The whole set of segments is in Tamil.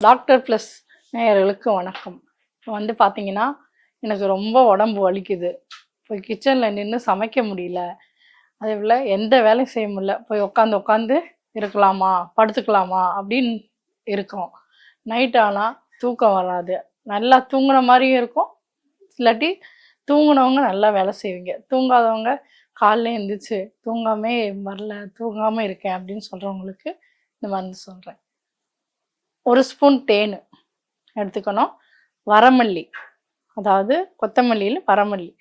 டாக்டர் ப்ளஸ் நேயர்களுக்கு வணக்கம். இப்போ வந்து பார்த்தீங்கன்னா, எனக்கு ரொம்ப உடம்பு வலிக்குது. போய் கிச்சனில் நின்று சமைக்க முடியல. அதேபோல் எந்த வேலையும் செய்ய முடியல. போய் உட்காந்து உட்காந்து இருக்கலாமா, படுத்துக்கலாமா அப்படின்னு இருக்கோம். நைட் ஆனால் தூக்கம் வராது. நல்லா தூங்குன மாதிரியும் இருக்கும். இல்லாட்டி தூங்குனவங்க நல்லா வேலை செய்வீங்க. தூங்காதவங்க காலைல எழுந்திரிச்சு தூங்காமே வரல, தூங்காமல் இருக்கேன் அப்படின்னு சொல்கிறவங்களுக்கு இந்த மருந்து சொல்கிறேன். 1 ஸ்பூன் தேன் எடுத்துக்கணும். வரமல்லி, அதாவது கொத்தமல்லியில் வரமல்லி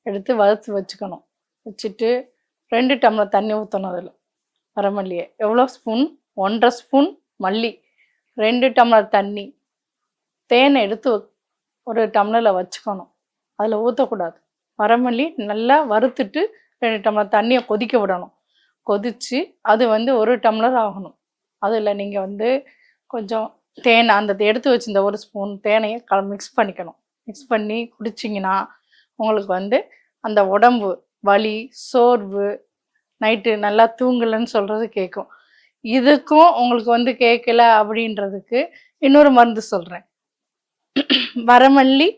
எடுத்து வறுத்து வச்சுக்கணும். வச்சுட்டு 2 டம்ளர் தண்ணி ஊற்றணும். அதில் வரமல்லியை எவ்வளோ ஸ்பூன்? 1.5 ஸ்பூன் மல்லி, 2 டம்ளர் தண்ணி, தேனை எடுத்து ஒரு டம்ளரில் வச்சுக்கணும். அதில் ஊற்றக்கூடாது. வரமல்லி நல்லா வறுத்துட்டு 2 டம்ளர் தண்ணியை கொதிக்க விடணும். கொதித்து அது வந்து 1 டம்ளர் ஆகணும். அதில் நீங்கள் வந்து கொஞ்சம் தேன், அந்த எடுத்து வச்சிருந்த 1 ஸ்பூன் தேனையை மிக்ஸ் பண்ணிக்கணும். மிக்ஸ் பண்ணி குடிச்சிங்கன்னா உங்களுக்கு வந்து அந்த உடம்பு வலி, சோர்வு, நைட்டு நல்லா தூங்கலைன்னு சொல்கிறது கேட்கும். இதுக்கும் உங்களுக்கு வந்து கேட்கல அப்படின்றதுக்கு இன்னொரு மருந்து சொல்கிறேன். வரமல்லி,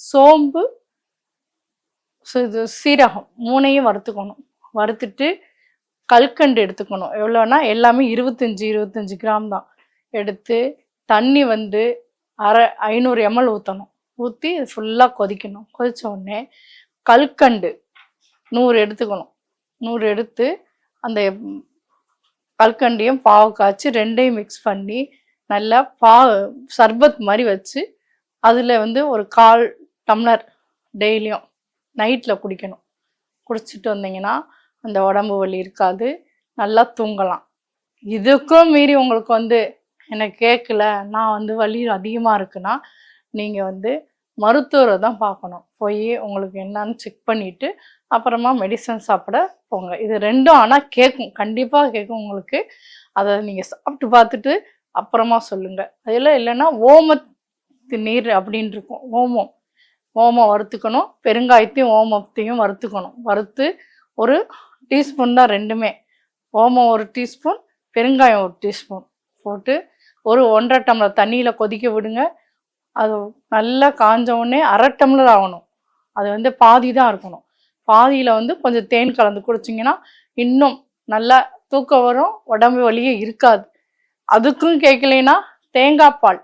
சோம்பு, சீரகம் 3ஐயும் வறுத்துக்கணும். வறுத்துட்டு கல்கண்டு எடுத்துக்கணும். எவ்வளோனா எல்லாமே 25 கிராம் தான் எடுத்து தண்ணி வந்து 500 ml ஊற்றணும். ஊற்றி ஃபுல்லாக கொதிக்கணும். கொதித்த உடனே கல்கண்டு 100 எடுத்துக்கணும். 100 எடுத்து அந்த கல்கண்டையும் பாவு காய்ச்சி 2ஐயும் மிக்ஸ் பண்ணி நல்லா சர்பத் மாதிரி வச்சு அதில் வந்து ஒரு 1/4 டம்ளர் டெய்லியும் நைட்டில் குடிக்கணும். குடிச்சிட்டு வந்தீங்கன்னா அந்த உடம்பு வலி இருக்காது, நல்லா தூங்கலாம். இதுக்கும் மீறி உங்களுக்கு வந்து எனக்கு கேட்கல, நான் வந்து வலி அதிகமாக இருக்குன்னா நீங்கள் வந்து மருத்துவரை தான் பார்க்கணும். போய் உங்களுக்கு என்னன்னு செக் பண்ணிவிட்டு அப்புறமா மெடிசன் சாப்பிட போங்க. இது 2ம் ஆனால் கேட்கும், கண்டிப்பாக கேட்கும் உங்களுக்கு. அதை நீங்கள் சாப்பிட்டு பார்த்துட்டு அப்புறமா சொல்லுங்கள். அதெல்லாம் இல்லைன்னா ஓமத்து நீர் அப்படின்னு இருக்கும். ஓமம் வறுத்துக்கணும். பெருங்காயத்தையும் ஓமத்தையும் வறுத்துக்கணும். வறுத்து 1 டீஸ்பூன் தான் 2மே. ஓமம் 1 டீஸ்பூன், பெருங்காயம் 1 டீஸ்பூன் போட்டு ஒரு 1.5 டம்ளர் தண்ணியில் கொதிக்க விடுங்க. அது நல்லா காஞ்ச உடனே 1/2 டம்ளர் ஆகணும். அது வந்து பாதி தான் இருக்கணும். பாதியில் வந்து கொஞ்சம் தேன் கலந்து குடிச்சிங்கன்னா இன்னும் நல்லா தூக்கம் வரும், உடம்பு வலியே இருக்காது. அதுக்கும் கேட்கலைன்னா தேங்காய் பால்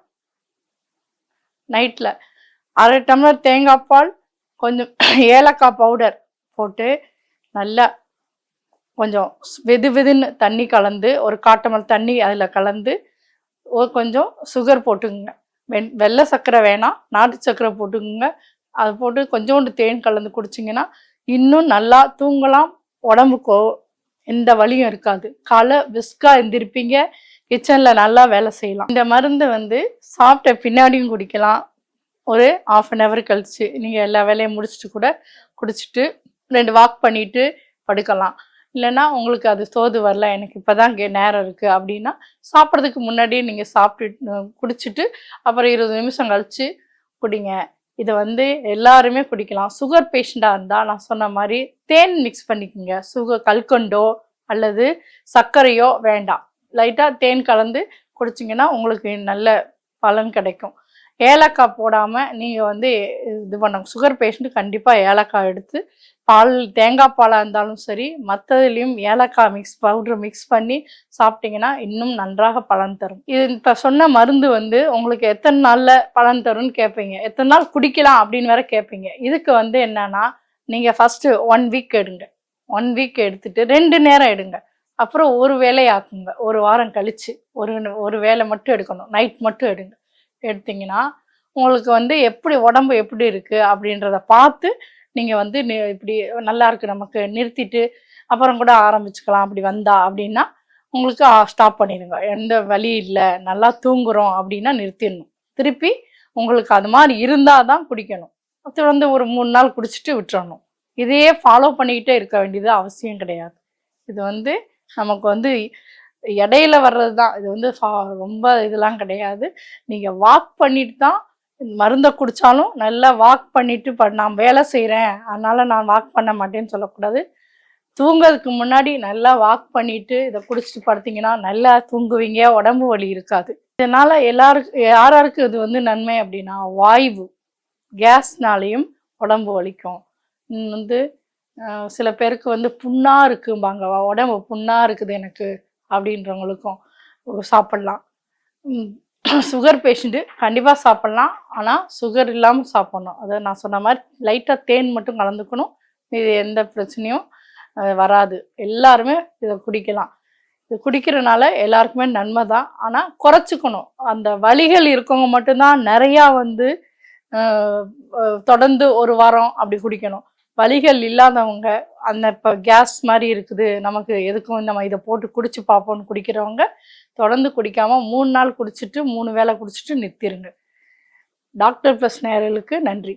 நைட்டில் 1/2 டம்ளர் தேங்காய் பால், கொஞ்சம் ஏலக்காய் பவுடர் போட்டு நல்லா கொஞ்சம் வெதுன்னு தண்ணி கலந்து ஒரு 1/4 டம்ளர் தண்ணி அதில் கலந்து கொஞ்சம் சுகர் போட்டுக்குங்க. வெள்ளை சர்க்கரை வேணாம், நாட்டு சர்க்கரை போட்டுக்குங்க. அது போட்டு கொஞ்சோண்டு தேன் கலந்து குடிச்சிங்கன்னா இன்னும் நல்லா தூங்கலாம். உடம்புக்கோ எந்த வலியும் இருக்காது. காலை விஸ்கா எழுந்திருப்பீங்க, கிச்சனில் நல்லா வேலை செய்யலாம். இந்த மருந்து வந்து சாப்பிட்ட பின்னாடியும் குடிக்கலாம். ஒரு 1/2 hour கழிச்சு நீங்கள் எல்லா வேலையும் முடிச்சுட்டு கூட குடிச்சிட்டு 2 வாக் பண்ணிவிட்டு படுக்கலாம். இல்லைன்னா உங்களுக்கு அது தோது வரல, எனக்கு இப்போ தான் நேரம் இருக்குது அப்படின்னா சாப்பிட்றதுக்கு முன்னாடியே நீங்கள் சாப்பிட்டு குடிச்சிட்டு அப்புறம் 20 நிமிஷம் கழித்து குடிங்க. இதை வந்து எல்லாருமே குடிக்கலாம். சுகர் பேஷண்ட்டாக இருந்தால் நான் சொன்ன மாதிரி தேன் மிக்ஸ் பண்ணிக்கோங்க. கல்கண்டோ அல்லது சர்க்கரையோ வேண்டாம், லைட்டாக தேன் கலந்து குடிச்சிங்கன்னா உங்களுக்கு நல்ல பலன் கிடைக்கும். ஏலக்காய் போடாமல் நீங்கள் வந்து இது பண்ணுங்க. சுகர் பேஷண்ட்டு கண்டிப்பாக ஏலக்காய் எடுத்து தேங்காய் பாலாக இருந்தாலும் சரி, மற்றதுலேயும் ஏலக்காய் பவுடர் மிக்ஸ் பண்ணி சாப்பிட்டிங்கன்னா இன்னும் நன்றாக பலன் தரும். இது இப்போ சொன்ன மருந்து வந்து உங்களுக்கு எத்தனை நாளில் பலன் தரும்னு கேட்பீங்க, எத்தனை நாள் குடிக்கலாம் அப்படின்னு வேற கேட்பீங்க. இதுக்கு வந்து என்னன்னா, நீங்கள் ஃபஸ்ட்டு 1 வீக் எடுங்க. 1 வீக் எடுத்துட்டு 2 நேரம் எடுங்க. அப்புறம் ஒரு வேளை ஆக்குங்க. 1 வாரம் கழித்து ஒரு வேளை மட்டும் எடுக்கணும். நைட் மட்டும் எடுத்தீங்கன்னா உங்களுக்கு வந்து உடம்பு எப்படி இருக்குது அப்படின்றத பார்த்து நீங்கள் வந்து இப்படி நல்லா இருக்குது நமக்கு நிறுத்திட்டு அப்புறம் கூட ஆரம்பிச்சுக்கலாம். அப்படி அப்படின்னா உங்களுக்கு ஸ்டாப் பண்ணிடுங்க. எந்த வலி இல்லை, நல்லா தூங்குறோம் அப்படின்னா நிறுத்திடணும். திருப்பி உங்களுக்கு அது மாதிரி இருந்தால் தான் குடிக்கணும். தொடர்ந்து ஒரு 3 நாள் குடிச்சிட்டு விட்டுறணும். இதையே ஃபாலோ பண்ணிக்கிட்டே இருக்க வேண்டியது அவசியம் கிடையாது. இது வந்து நமக்கு வந்து இடையில வர்றது தான். இது வந்து ரொம்ப இதெல்லாம் கிடையாது. நீங்கள் வாக் பண்ணிட்டு தான் மருந்தை குடித்தாலும் நல்லா வாக் பண்ணிவிட்டு நான் வேலை செய்கிறேன் அதனால் நான் வாக் பண்ண மாட்டேன்னு சொல்லக்கூடாது. தூங்குறதுக்கு முன்னாடி நல்லா வாக் பண்ணிட்டு இதை குடிச்சிட்டு படுத்தீங்கன்னா நல்லா தூங்குவீங்க, உடம்பு வலி இருக்காது. இதனால யாராருக்கு இது வந்து நன்மை அப்படின்னா, வாய்வு கேஸ்னாலையும் உடம்பு வலிக்கும். வந்து சில பேருக்கு வந்து புண்ணா இருக்கும்பாங்க, உடம்பு புண்ணா இருக்குது எனக்கு அப்படின்றவங்களுக்கும் சாப்பிட்லாம். சுகர் பேஷண்ட்டு கண்டிப்பாக சாப்பிட்லாம். ஆனால் சுகர் இல்லாமல் சாப்பிட்ணும். அதை நான் சொன்ன மாதிரி லைட்டாக தேன் மட்டும் கலந்துக்கணும். இது எந்த பிரச்சனையும் வராது. எல்லாருமே இதை குடிக்கலாம். இது குடிக்கிறனால எல்லாருக்குமே நன்மை தான். ஆனால் குறைச்சிக்கணும். அந்த வலிகள் இருக்கவங்க மட்டும்தான் நிறையா வந்து தொடர்ந்து ஒரு வாரம் அப்படி குடிக்கணும். வலிகள் இல்லாதவங்க, அந்த இப்போ கேஸ் மாதிரி இருக்குது நமக்கு, எதுக்கும் நம்ம இதை போட்டு குடிச்சு பார்ப்போம்னு குடிக்கிறவங்க தொடர்ந்து குடிக்காம 3 நாள் குடிச்சிட்டு 3 வேளை குடிச்சிட்டு நிறுத்திடுங்க. டாக்டர் ப்ளஸ் நேயர்களுக்கு நன்றி.